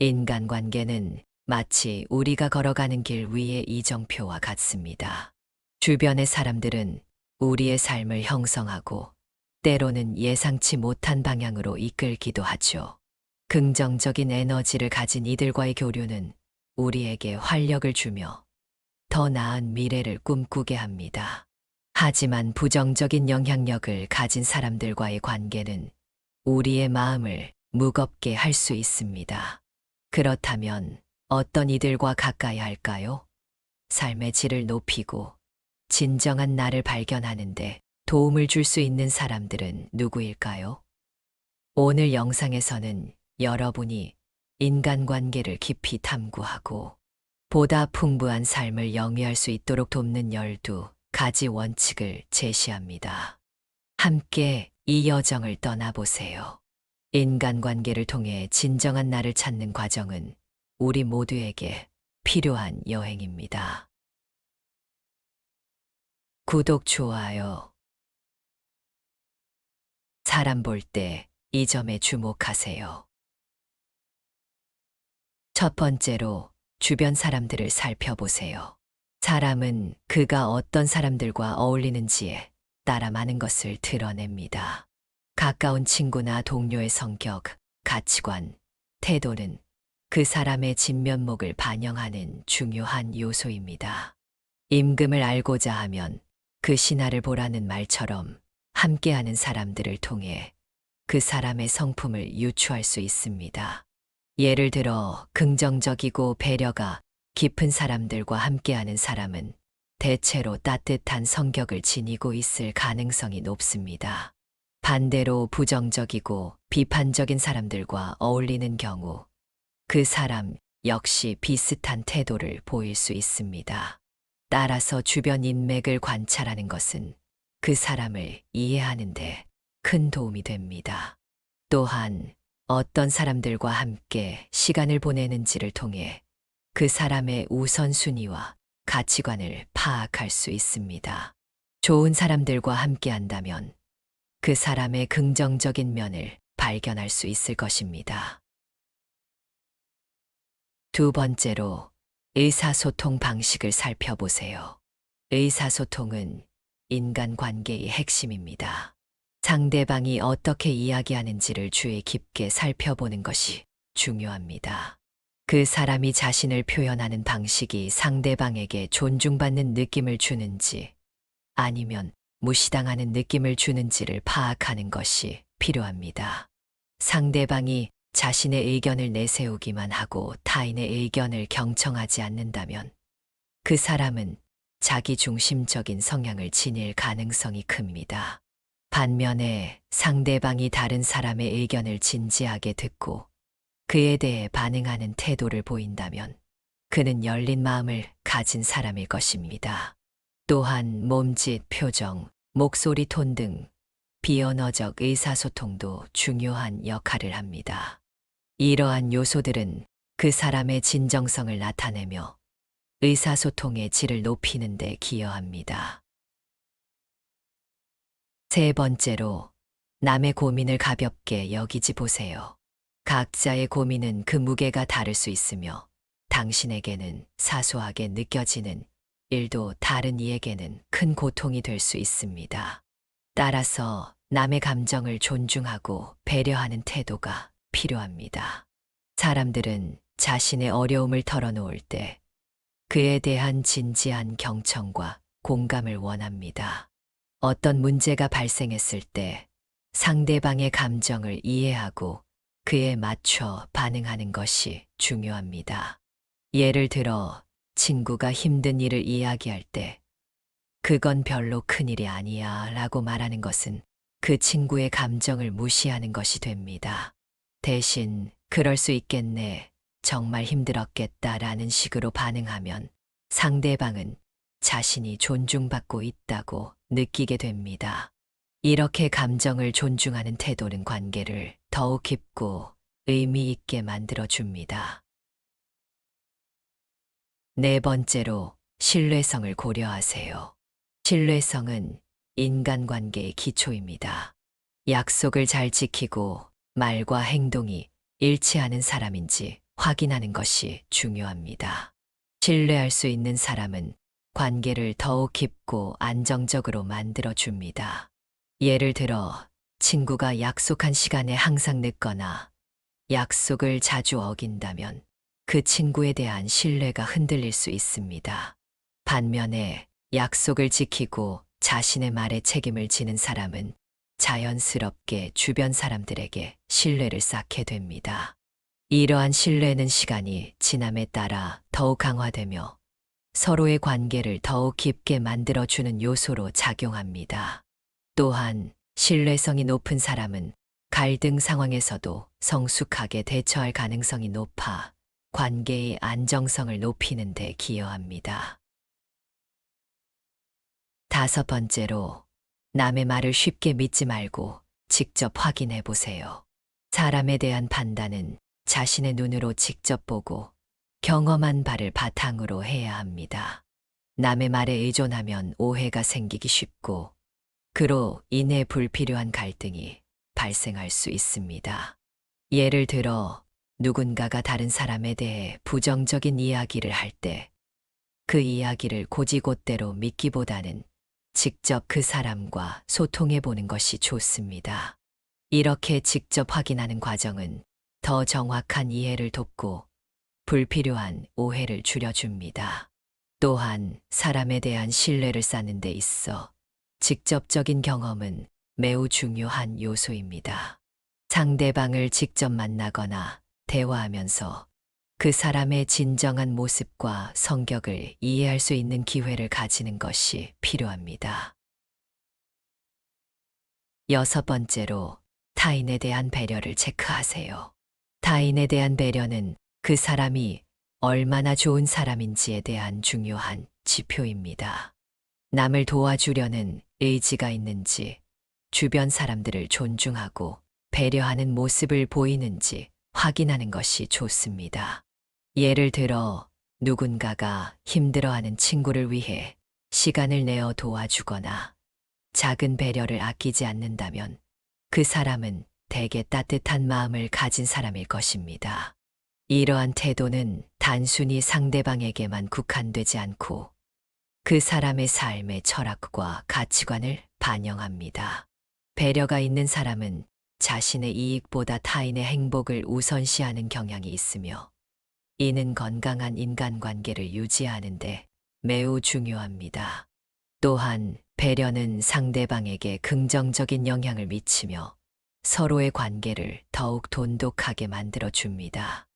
인간관계는 마치 우리가 걸어가는 길 위의 이정표와 같습니다. 주변의 사람들은 우리의 삶을 형성하고 때로는 예상치 못한 방향으로 이끌기도 하죠. 긍정적인 에너지를 가진 이들과의 교류는 우리에게 활력을 주며 더 나은 미래를 꿈꾸게 합니다. 하지만 부정적인 영향력을 가진 사람들과의 관계는 우리의 마음을 무겁게 할 수 있습니다. 그렇다면 어떤 이들과 가까이 할까요? 삶의 질을 높이고 진정한 나를 발견하는데 도움을 줄 수 있는 사람들은 누구일까요? 오늘 영상에서는 여러분이 인간관계를 깊이 탐구하고 보다 풍부한 삶을 영위할 수 있도록 돕는 12가지 원칙을 제시합니다. 함께 이 여정을 떠나보세요. 인간관계를 통해 진정한 나를 찾는 과정은 우리 모두에게 필요한 여행입니다. 구독, 좋아요. 사람 볼 때 이 점에 주목하세요. 첫 번째로 주변 사람들을 살펴보세요. 사람은 그가 어떤 사람들과 어울리는지에 따라 많은 것을 드러냅니다. 가까운 친구나 동료의 성격, 가치관, 태도는 그 사람의 진면목을 반영하는 중요한 요소입니다. 임금을 알고자 하면 그 신하를 보라는 말처럼 함께하는 사람들을 통해 그 사람의 성품을 유추할 수 있습니다. 예를 들어 긍정적이고 배려가 깊은 사람들과 함께하는 사람은 대체로 따뜻한 성격을 지니고 있을 가능성이 높습니다. 반대로 부정적이고 비판적인 사람들과 어울리는 경우 그 사람 역시 비슷한 태도를 보일 수 있습니다. 따라서 주변 인맥을 관찰하는 것은 그 사람을 이해하는 데 큰 도움이 됩니다. 또한 어떤 사람들과 함께 시간을 보내는지를 통해 그 사람의 우선순위와 가치관을 파악할 수 있습니다. 좋은 사람들과 함께 한다면 그 사람의 긍정적인 면을 발견할 수 있을 것입니다. 두 번째로 의사소통 방식을 살펴보세요. 의사소통은 인간관계의 핵심입니다. 상대방이 어떻게 이야기하는지를 주의 깊게 살펴보는 것이 중요합니다. 그 사람이 자신을 표현하는 방식이 상대방에게 존중받는 느낌을 주는지 아니면 무시당하는 느낌을 주는지를 파악하는 것이 필요합니다. 상대방이 자신의 의견을 내세우기만 하고 타인의 의견을 경청하지 않는다면 그 사람은 자기중심적인 성향을 지닐 가능성이 큽니다. 반면에 상대방이 다른 사람의 의견을 진지하게 듣고 그에 대해 반응하는 태도를 보인다면 그는 열린 마음을 가진 사람일 것입니다. 또한 몸짓, 표정, 목소리 톤 등 비언어적 의사소통도 중요한 역할을 합니다. 이러한 요소들은 그 사람의 진정성을 나타내며 의사소통의 질을 높이는 데 기여합니다. 세 번째로 남의 고민을 가볍게 여기지 보세요. 각자의 고민은 그 무게가 다를 수 있으며 당신에게는 사소하게 느껴지는 일도 다른 이에게는 큰 고통이 될 수 있습니다. 따라서 남의 감정을 존중하고 배려하는 태도가 필요합니다. 사람들은 자신의 어려움을 털어놓을 때 그에 대한 진지한 경청과 공감을 원합니다. 어떤 문제가 발생했을 때 상대방의 감정을 이해하고 그에 맞춰 반응하는 것이 중요합니다. 예를 들어 친구가 힘든 일을 이야기할 때 그건 별로 큰일이 아니야 라고 말하는 것은 그 친구의 감정을 무시하는 것이 됩니다. 대신 그럴 수 있겠네, 정말 힘들었겠다 라는 식으로 반응하면 상대방은 자신이 존중받고 있다고 느끼게 됩니다. 이렇게 감정을 존중하는 태도는 관계를 더욱 깊고 의미 있게 만들어줍니다. 네 번째로 신뢰성을 고려하세요. 신뢰성은 인간관계의 기초입니다. 약속을 잘 지키고 말과 행동이 일치하는 사람인지 확인하는 것이 중요합니다. 신뢰할 수 있는 사람은 관계를 더욱 깊고 안정적으로 만들어 줍니다. 예를 들어, 친구가 약속한 시간에 항상 늦거나 약속을 자주 어긴다면 그 친구에 대한 신뢰가 흔들릴 수 있습니다. 반면에 약속을 지키고 자신의 말에 책임을 지는 사람은 자연스럽게 주변 사람들에게 신뢰를 쌓게 됩니다. 이러한 신뢰는 시간이 지남에 따라 더욱 강화되며 서로의 관계를 더욱 깊게 만들어주는 요소로 작용합니다. 또한 신뢰성이 높은 사람은 갈등 상황에서도 성숙하게 대처할 가능성이 높아 관계의 안정성을 높이는 데 기여합니다. 5번째로, 남의 말을 쉽게 믿지 말고 직접 확인해 보세요. 사람에 대한 판단은 자신의 눈으로 직접 보고 경험한 바를 바탕으로 해야 합니다. 남의 말에 의존하면 오해가 생기기 쉽고 그로 인해 불필요한 갈등이 발생할 수 있습니다. 예를 들어, 누군가가 다른 사람에 대해 부정적인 이야기를 할 때 그 이야기를 곧이곧대로 믿기보다는 직접 그 사람과 소통해 보는 것이 좋습니다. 이렇게 직접 확인하는 과정은 더 정확한 이해를 돕고 불필요한 오해를 줄여줍니다. 또한 사람에 대한 신뢰를 쌓는 데 있어 직접적인 경험은 매우 중요한 요소입니다. 상대방을 직접 만나거나 대화하면서 그 사람의 진정한 모습과 성격을 이해할 수 있는 기회를 가지는 것이 필요합니다. 6번째로, 타인에 대한 배려를 체크하세요. 타인에 대한 배려는 그 사람이 얼마나 좋은 사람인지에 대한 중요한 지표입니다. 남을 도와주려는 의지가 있는지, 주변 사람들을 존중하고 배려하는 모습을 보이는지 확인하는 것이 좋습니다. 예를 들어, 누군가가 힘들어하는 친구를 위해 시간을 내어 도와주거나 작은 배려를 아끼지 않는다면 그 사람은 대개 따뜻한 마음을 가진 사람일 것입니다. 이러한 태도는 단순히 상대방에게만 국한되지 않고 그 사람의 삶의 철학과 가치관을 반영합니다. 배려가 있는 사람은 자신의 이익보다 타인의 행복을 우선시하는 경향이 있으며 이는 건강한 인간관계를 유지하는 데 매우 중요합니다. 또한 배려는 상대방에게 긍정적인 영향을 미치며 서로의 관계를 더욱 돈독하게 만들어줍니다.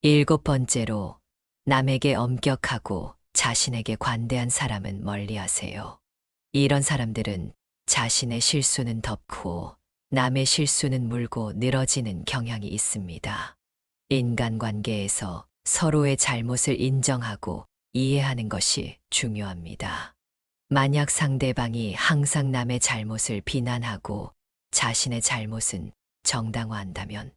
7번째로, 남에게 엄격하고 자신에게 관대한 사람은 멀리하세요. 이런 사람들은 자신의 실수는 덮고 남의 실수는 물고 늘어지는 경향이 있습니다. 인간관계에서 서로의 잘못을 인정하고 이해하는 것이 중요합니다. 만약 상대방이 항상 남의 잘못을 비난하고 자신의 잘못은 정당화한다면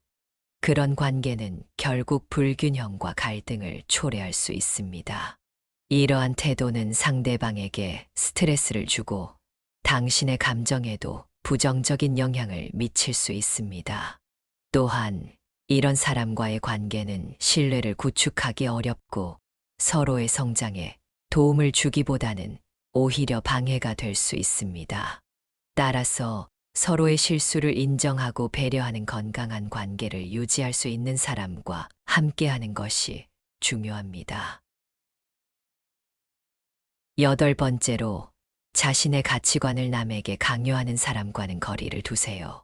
그런 관계는 결국 불균형과 갈등을 초래할 수 있습니다. 이러한 태도는 상대방에게 스트레스를 주고 당신의 감정에도 부정적인 영향을 미칠 수 있습니다. 또한 이런 사람과의 관계는 신뢰를 구축하기 어렵고 서로의 성장에 도움을 주기보다는 오히려 방해가 될 수 있습니다. 따라서 서로의 실수를 인정하고 배려하는 건강한 관계를 유지할 수 있는 사람과 함께하는 것이 중요합니다. 8번째로, 자신의 가치관을 남에게 강요하는 사람과는 거리를 두세요.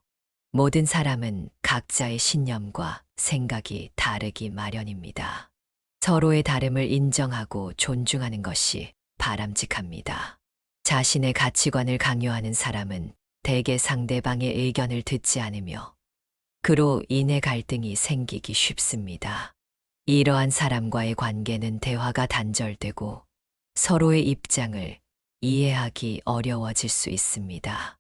모든 사람은 각자의 신념과 생각이 다르기 마련입니다. 서로의 다름을 인정하고 존중하는 것이 바람직합니다. 자신의 가치관을 강요하는 사람은 대개 상대방의 의견을 듣지 않으며 그로 인해 갈등이 생기기 쉽습니다. 이러한 사람과의 관계는 대화가 단절되고 서로의 입장을 이해하기 어려워질 수 있습니다.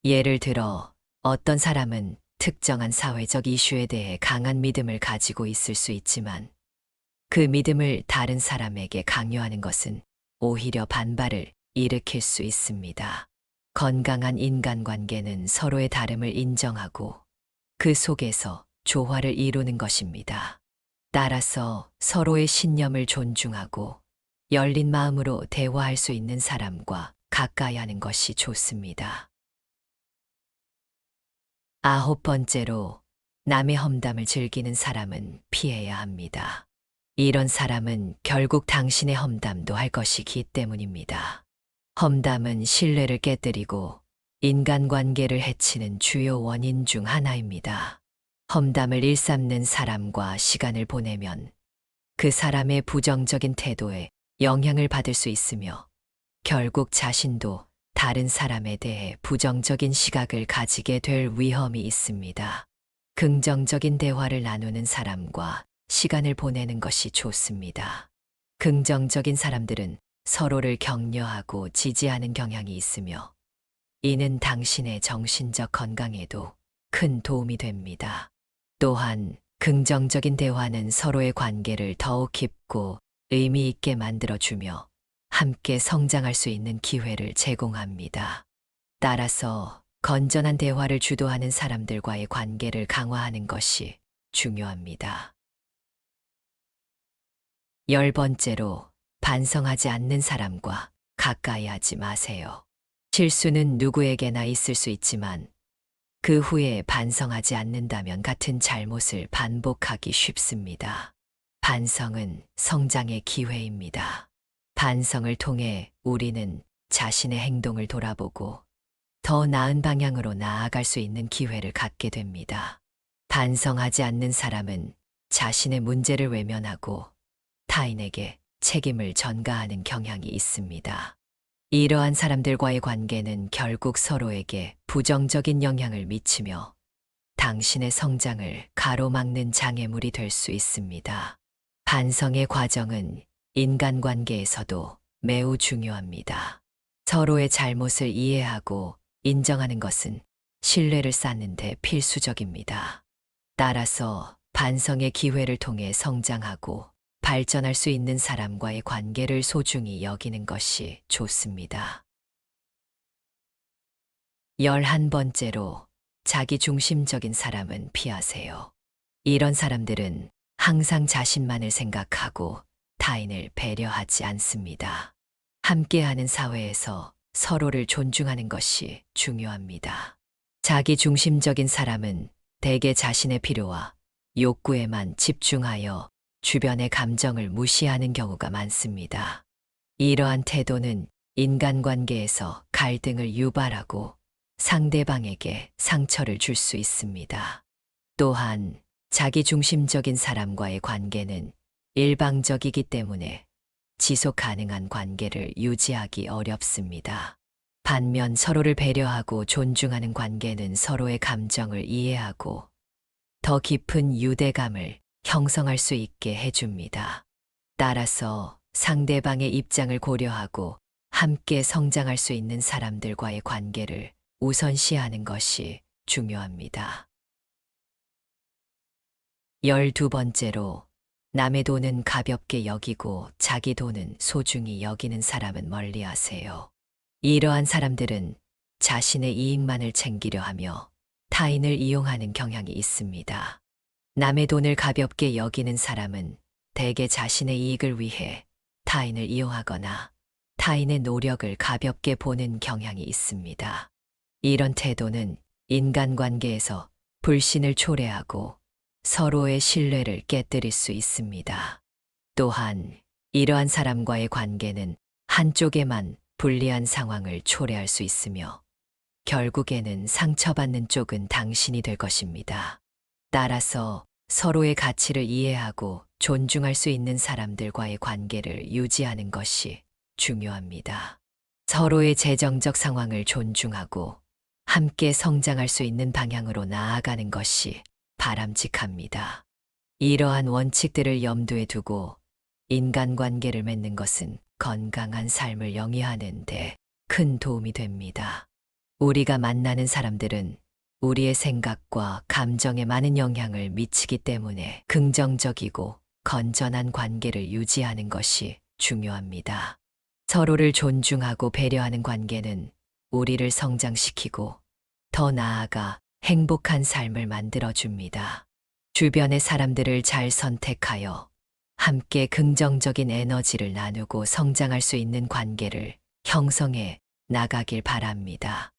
예를 들어, 어떤 사람은 특정한 사회적 이슈에 대해 강한 믿음을 가지고 있을 수 있지만 그 믿음을 다른 사람에게 강요하는 것은 오히려 반발을 일으킬 수 있습니다. 건강한 인간관계는 서로의 다름을 인정하고 그 속에서 조화를 이루는 것입니다. 따라서 서로의 신념을 존중하고 열린 마음으로 대화할 수 있는 사람과 가까이 하는 것이 좋습니다. 9번째로, 남의 험담을 즐기는 사람은 피해야 합니다. 이런 사람은 결국 당신의 험담도 할 것이기 때문입니다. 험담은 신뢰를 깨뜨리고 인간관계를 해치는 주요 원인 중 하나입니다. 험담을 일삼는 사람과 시간을 보내면 그 사람의 부정적인 태도에 영향을 받을 수 있으며 결국 자신도 다른 사람에 대해 부정적인 시각을 가지게 될 위험이 있습니다. 긍정적인 대화를 나누는 사람과 시간을 보내는 것이 좋습니다. 긍정적인 사람들은 서로를 격려하고 지지하는 경향이 있으며 이는 당신의 정신적 건강에도 큰 도움이 됩니다. 또한 긍정적인 대화는 서로의 관계를 더욱 깊고 의미 있게 만들어주며 함께 성장할 수 있는 기회를 제공합니다. 따라서 건전한 대화를 주도하는 사람들과의 관계를 강화하는 것이 중요합니다. 10번째로, 반성하지 않는 사람과 가까이 하지 마세요. 실수는 누구에게나 있을 수 있지만 그 후에 반성하지 않는다면 같은 잘못을 반복하기 쉽습니다. 반성은 성장의 기회입니다. 반성을 통해 우리는 자신의 행동을 돌아보고 더 나은 방향으로 나아갈 수 있는 기회를 갖게 됩니다. 반성하지 않는 사람은 자신의 문제를 외면하고 타인에게 책임을 전가하는 경향이 있습니다. 이러한 사람들과의 관계는 결국 서로에게 부정적인 영향을 미치며 당신의 성장을 가로막는 장애물이 될 수 있습니다. 반성의 과정은 인간관계에서도 매우 중요합니다. 서로의 잘못을 이해하고 인정하는 것은 신뢰를 쌓는 데 필수적입니다. 따라서 반성의 기회를 통해 성장하고 발전할 수 있는 사람과의 관계를 소중히 여기는 것이 좋습니다. 11번째로, 자기중심적인 사람은 피하세요. 이런 사람들은 항상 자신만을 생각하고 타인을 배려하지 않습니다. 함께하는 사회에서 서로를 존중하는 것이 중요합니다. 자기중심적인 사람은 대개 자신의 필요와 욕구에만 집중하여 주변의 감정을 무시하는 경우가 많습니다. 이러한 태도는 인간관계에서 갈등을 유발하고 상대방에게 상처를 줄 수 있습니다. 또한 자기중심적인 사람과의 관계는 일방적이기 때문에 지속 가능한 관계를 유지하기 어렵습니다. 반면 서로를 배려하고 존중하는 관계는 서로의 감정을 이해하고 더 깊은 유대감을 형성할 수 있게 해줍니다. 따라서 상대방의 입장을 고려하고 함께 성장할 수 있는 사람들과의 관계를 우선시하는 것이 중요합니다. 12번째로, 남의 돈은 가볍게 여기고 자기 돈은 소중히 여기는 사람은 멀리하세요. 이러한 사람들은 자신의 이익만을 챙기려 하며 타인을 이용하는 경향이 있습니다. 남의 돈을 가볍게 여기는 사람은 대개 자신의 이익을 위해 타인을 이용하거나 타인의 노력을 가볍게 보는 경향이 있습니다. 이런 태도는 인간관계에서 불신을 초래하고 서로의 신뢰를 깨뜨릴 수 있습니다. 또한 이러한 사람과의 관계는 한쪽에만 불리한 상황을 초래할 수 있으며 결국에는 상처받는 쪽은 당신이 될 것입니다. 따라서 서로의 가치를 이해하고 존중할 수 있는 사람들과의 관계를 유지하는 것이 중요합니다. 서로의 재정적 상황을 존중하고 함께 성장할 수 있는 방향으로 나아가는 것이 바람직합니다. 이러한 원칙들을 염두에 두고 인간관계를 맺는 것은 건강한 삶을 영위하는 데 큰 도움이 됩니다. 우리가 만나는 사람들은 우리의 생각과 감정에 많은 영향을 미치기 때문에 긍정적이고 건전한 관계를 유지하는 것이 중요합니다. 서로를 존중하고 배려하는 관계는 우리를 성장시키고 더 나아가 행복한 삶을 만들어줍니다. 주변의 사람들을 잘 선택하여 함께 긍정적인 에너지를 나누고 성장할 수 있는 관계를 형성해 나가길 바랍니다.